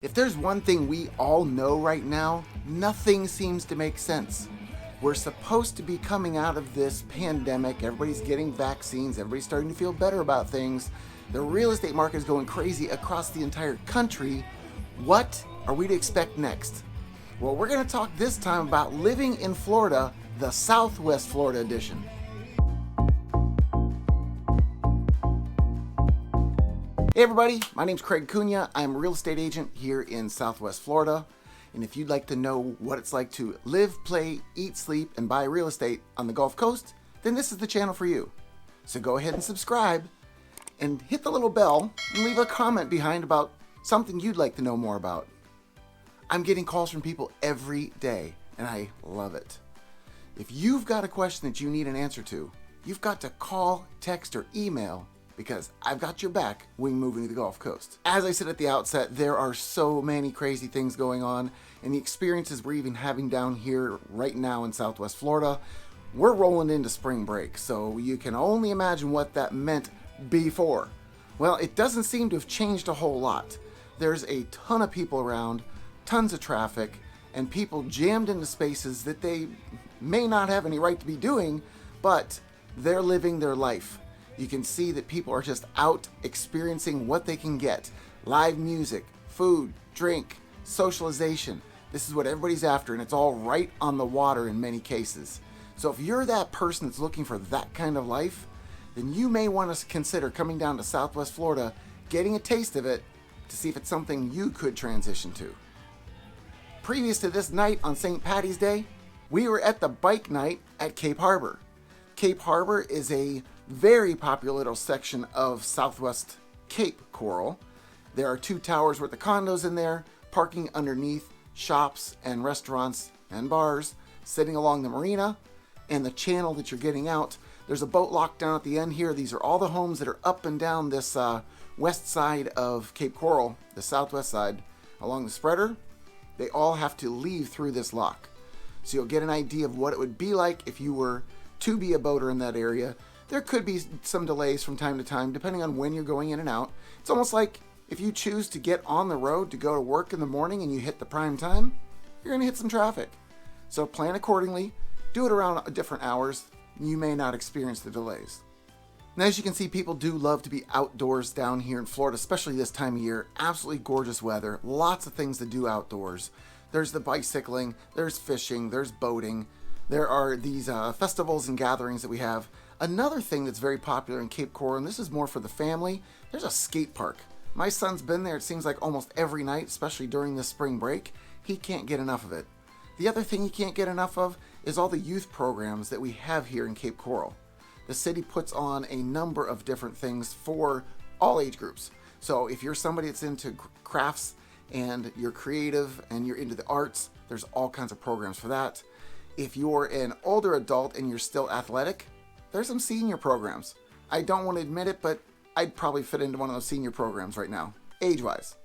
If there's one thing we all know right now, nothing seems to make sense. We're supposed to be coming out of this pandemic. Everybody's getting vaccines. Everybody's starting to feel better about things. The real estate market is going crazy across the entire country. What are we to expect next? Well, we're going to talk this time about living in Florida, the Southwest Florida edition. Hey everybody, my name's Craig Cunha. I'm a real estate agent here in Southwest Florida. And if you'd like to know what it's like to live, play, eat, sleep, and buy real estate on the Gulf Coast, then this is the channel for you. So go ahead and subscribe and hit the little bell and leave a comment behind about something you'd like to know more about. I'm getting calls from people every day and I love it. If you've got a question that you need an answer to, you've got to call, text, or email because I've got your back when moving to the Gulf Coast. As I said at the outset, there are so many crazy things going on, and the experiences we're even having down here right now in Southwest Florida, we're rolling into spring break, so you can only imagine what that meant before. Well, it doesn't seem to have changed a whole lot. There's a ton of people around, tons of traffic, and people jammed into spaces that they may not have any right to be doing, but they're living their life. You can see that people are just out experiencing what they can get. Live music, food, drink, socialization. This is what everybody's after, and it's all right on the water in many cases. So if you're that person that's looking for that kind of life, then you may want to consider coming down to Southwest Florida, getting a taste of it to see if it's something you could transition to. Previous to this night on St. Patty's Day, we were at the bike night at Cape Harbor. Cape Harbor is a very popular little section of Southwest Cape Coral. There are 2 towers worth of condos in there, parking underneath, shops and restaurants and bars, sitting along the marina and the channel that you're getting out. There's a boat lock down at the end here. These are all the homes that are up and down this west side of Cape Coral, the southwest side, along the spreader. They all have to leave through this lock. So you'll get an idea of what it would be like if you were to be a boater in that area. There could be some delays from time to time, depending on when you're going in and out. It's almost like if you choose to get on the road to go to work in the morning and you hit the prime time, you're going to hit some traffic. So plan accordingly, do it around different hours, and you may not experience the delays. And as you can see, people do love to be outdoors down here in Florida, especially this time of year. Absolutely gorgeous weather, lots of things to do outdoors. There's the bicycling, there's fishing, there's boating. There are these festivals and gatherings that we have. Another thing that's very popular in Cape Coral, and this is more for the family, there's a skate park. My son's been there, it seems like almost every night, especially during this spring break. He can't get enough of it. The other thing he can't get enough of is all the youth programs that we have here in Cape Coral. The city puts on a number of different things for all age groups. So if you're somebody that's into crafts and you're creative and you're into the arts, there's all kinds of programs for that. If you're an older adult and you're still athletic, there's some senior programs. I don't want to admit it, but I'd probably fit into one of those senior programs right now, age-wise.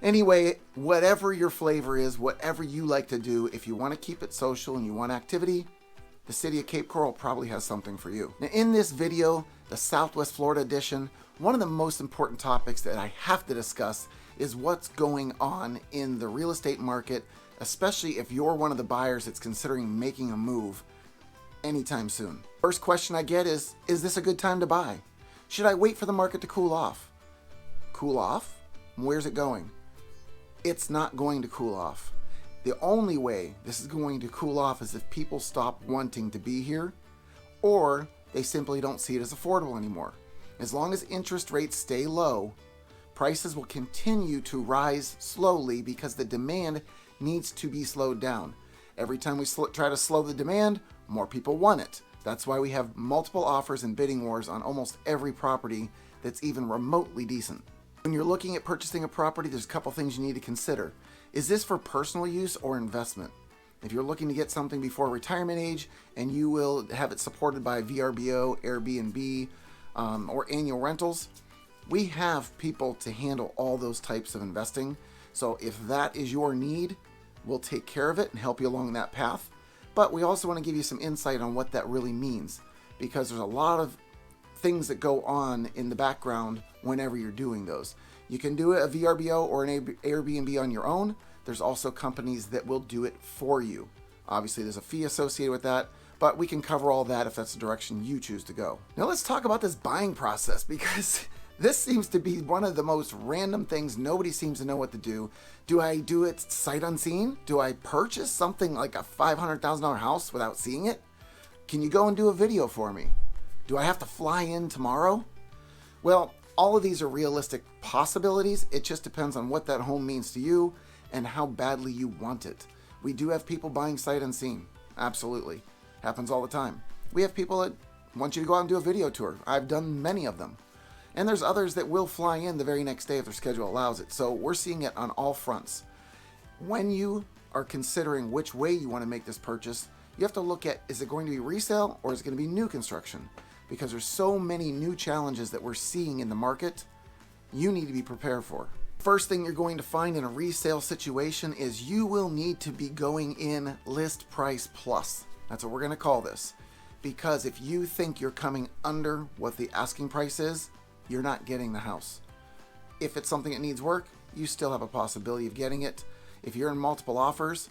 Anyway, whatever your flavor is, whatever you like to do, if you want to keep it social and you want activity, the city of Cape Coral probably has something for you. Now, in this video, the Southwest Florida edition, one of the most important topics that I have to discuss is what's going on in the real estate market, especially if you're one of the buyers that's considering making a move anytime soon. First question I get is this a good time to buy? Should I wait for the market to cool off? Cool off? Where's it going? It's not going to cool off. The only way this is going to cool off is if people stop wanting to be here or they simply don't see it as affordable anymore. As long as interest rates stay low, prices will continue to rise slowly because the demand needs to be slowed down. Every time we try to slow the demand, more people want it. That's why we have multiple offers and bidding wars on almost every property that's even remotely decent. When you're looking at purchasing a property, there's a couple things you need to consider. Is this for personal use or investment? If you're looking to get something before retirement age and you will have it supported by VRBO, Airbnb, or annual rentals, we have people to handle all those types of investing. So if that is your need, we'll take care of it and help you along that path. But we also want to give you some insight on what that really means, because there's a lot of things that go on in the background whenever you're doing those. You can do a VRBO or an Airbnb on your own. There's also companies that will do it for you. Obviously, there's a fee associated with that, but we can cover all that if that's the direction you choose to go. Now let's talk about this buying process, because this seems to be one of the most random things. Nobody seems to know what to do. Do I do it sight unseen? Do I purchase something like a $500,000 house without seeing it? Can you go and do a video for me? Do I have to fly in tomorrow? Well, all of these are realistic possibilities. It just depends on what that home means to you and how badly you want it. We do have people buying sight unseen. Absolutely. Happens all the time. We have people that want you to go out and do a video tour. I've done many of them. And there's others that will fly in the very next day if their schedule allows it. So we're seeing it on all fronts. When you are considering which way you want to make this purchase, you have to look at, is it going to be resale or is it going to be new construction? Because there's so many new challenges that we're seeing in the market, you need to be prepared for. First thing you're going to find in a resale situation is you will need to be going in list price plus. That's what we're going to call this. Because if you think you're coming under what the asking price is, you're not getting the house. If it's something that needs work, you still have a possibility of getting it. If you're in multiple offers,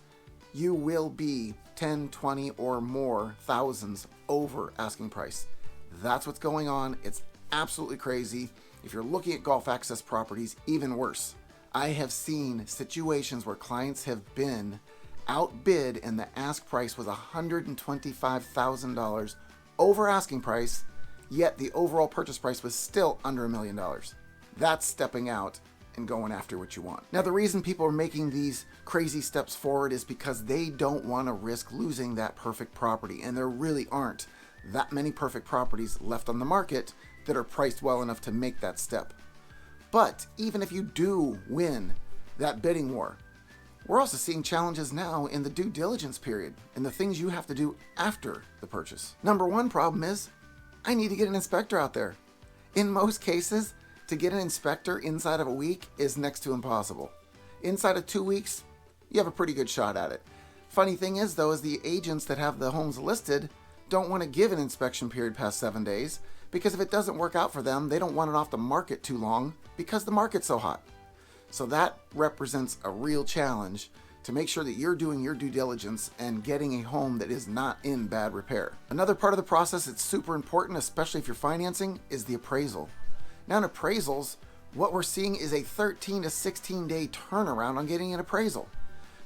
you will be 10, 20 or more thousands over asking price. That's what's going on. It's absolutely crazy. If you're looking at golf access properties, even worse. I have seen situations where clients have been outbid and the ask price was $125,000 over asking price, yet the overall purchase price was still under $1 million. That's stepping out and going after what you want. Now, the reason people are making these crazy steps forward is because they don't want to risk losing that perfect property, and there really aren't that many perfect properties left on the market that are priced well enough to make that step. But even if you do win that bidding war, we're also seeing challenges now in the due diligence period and the things you have to do after the purchase. Number one problem is, I need to get an inspector out there. In most cases, to get an inspector inside of a week is next to impossible. Inside of 2 weeks, you have a pretty good shot at it. Funny thing is, though, is the agents that have the homes listed don't want to give an inspection period past 7 days, because if it doesn't work out for them, they don't want it off the market too long because the market's so hot. So that represents a real challenge to make sure that you're doing your due diligence and getting a home that is not in bad repair. Another part of the process that's super important, especially if you're financing, is the appraisal. Now in appraisals, what we're seeing is a 13 to 16 day turnaround on getting an appraisal.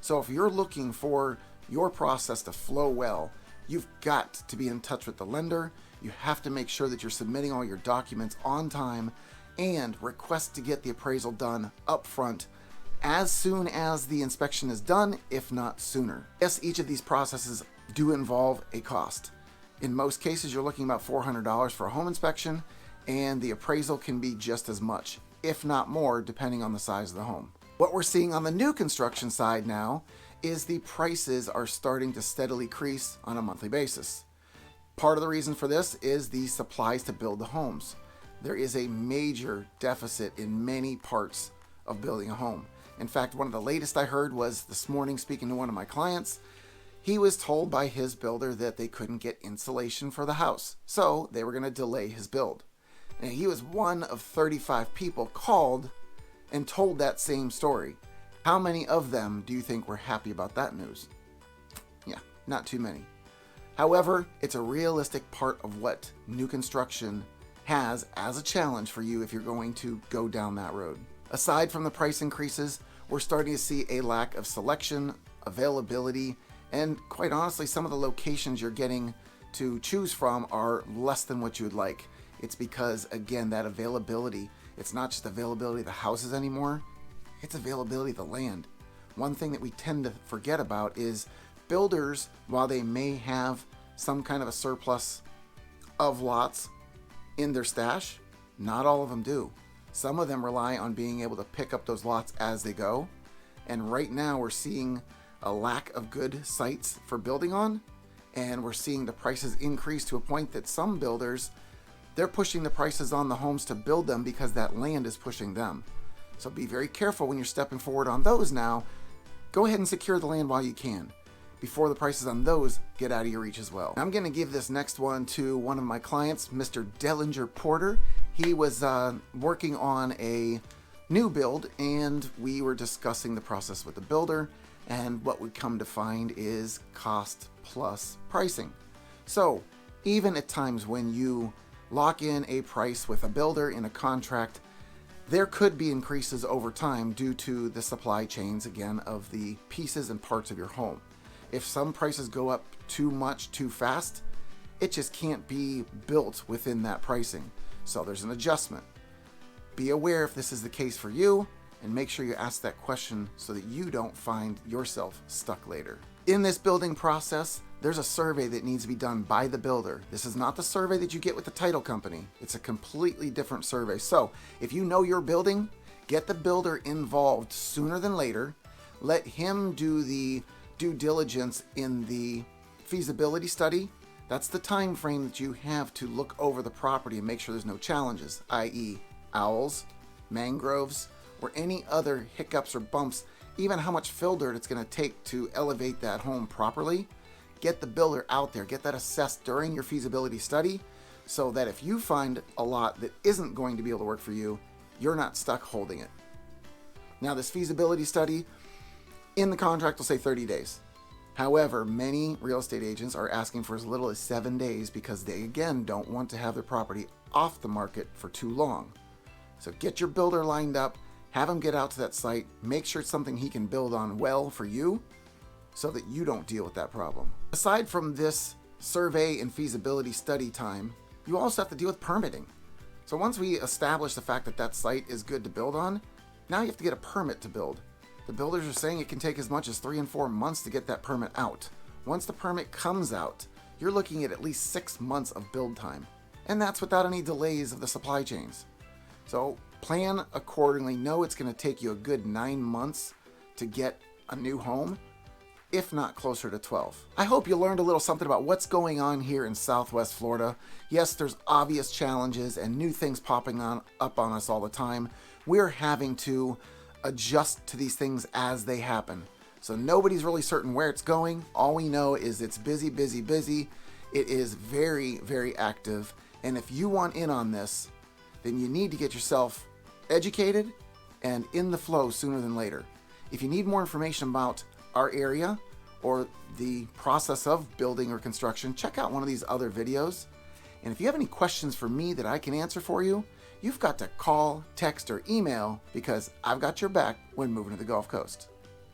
So if you're looking for your process to flow well, you've got to be in touch with the lender. You have to make sure that you're submitting all your documents on time and request to get the appraisal done up front as soon as the inspection is done, if not sooner. Yes, each of these processes do involve a cost. In most cases, you're looking about $400 for a home inspection, and the appraisal can be just as much, if not more, depending on the size of the home. What we're seeing on the new construction side now is the prices are starting to steadily increase on a monthly basis. Part of the reason for this is the supplies to build the homes. There is a major deficit in many parts of building a home. In fact, one of the latest I heard was this morning, speaking to one of my clients. He was told by his builder that they couldn't get insulation for the house, so they were going to delay his build. And he was one of 35 people called and told that same story. How many of them do you think were happy about that news? Yeah, not too many. However, it's a realistic part of what new construction has as a challenge for you if you're going to go down that road. Aside from the price increases, we're starting to see a lack of selection, availability, and quite honestly, some of the locations you're getting to choose from are less than what you would like. It's because, again, that availability, it's not just availability of the houses anymore, it's availability of the land. One thing that we tend to forget about is builders, while they may have some kind of a surplus of lots in their stash, not all of them do. Some of them rely on being able to pick up those lots as they go. And right now we're seeing a lack of good sites for building on, and we're seeing the prices increase to a point that some builders, they're pushing the prices on the homes to build them because that land is pushing them. So be very careful when you're stepping forward on those now. Go ahead and secure the land while you can, before the prices on those get out of your reach as well. I'm going to give this next one to one of my clients, Mr. Dellinger Porter. He was working on a new build, and we were discussing the process with the builder, and what we come to find is cost plus pricing. So even at times when you lock in a price with a builder in a contract, there could be increases over time due to the supply chains, again, of the pieces and parts of your home. If some prices go up too much too fast, it just can't be built within that pricing. So there's an adjustment. Be aware if this is the case for you, and make sure you ask that question so that you don't find yourself stuck later. In this building process, there's a survey that needs to be done by the builder. This is not the survey that you get with the title company. It's a completely different survey. So if you know your building, get the builder involved sooner than later. Let him do the due diligence in the feasibility study. That's the time frame that you have to look over the property and make sure there's no challenges, i.e. owls, mangroves, or any other hiccups or bumps, even how much fill dirt it's going to take to elevate that home properly. Get the builder out there, get that assessed during your feasibility study, so that if you find a lot that isn't going to be able to work for you, you're not stuck holding it. Now, this feasibility study in the contract will say 30 days. However, many real estate agents are asking for as little as 7 days because they, again, don't want to have their property off the market for too long. So get your builder lined up, have him get out to that site, make sure it's something he can build on well for you so that you don't deal with that problem. Aside from this survey and feasibility study time, you also have to deal with permitting. So once we establish the fact that that site is good to build on, now you have to get a permit to build. The builders are saying it can take as much as 3 and 4 months to get that permit out. Once the permit comes out, you're looking at least 6 months of build time. And that's without any delays of the supply chains. So plan accordingly. Know it's going to take you a good 9 months to get a new home, if not closer to 12. I hope you learned a little something about what's going on here in Southwest Florida. Yes, there's obvious challenges and new things popping up on us all the time. We're having to adjust to these things as they happen. So nobody's really certain where it's going. All we know is it's busy, busy, busy. It is very, very active. And if you want in on this, then you need to get yourself educated and in the flow sooner than later. If you need more information about our area or the process of building or construction, check out one of these other videos. And if you have any questions for me that I can answer for you, you've got to call, text, or email, because I've got your back when moving to the Gulf Coast.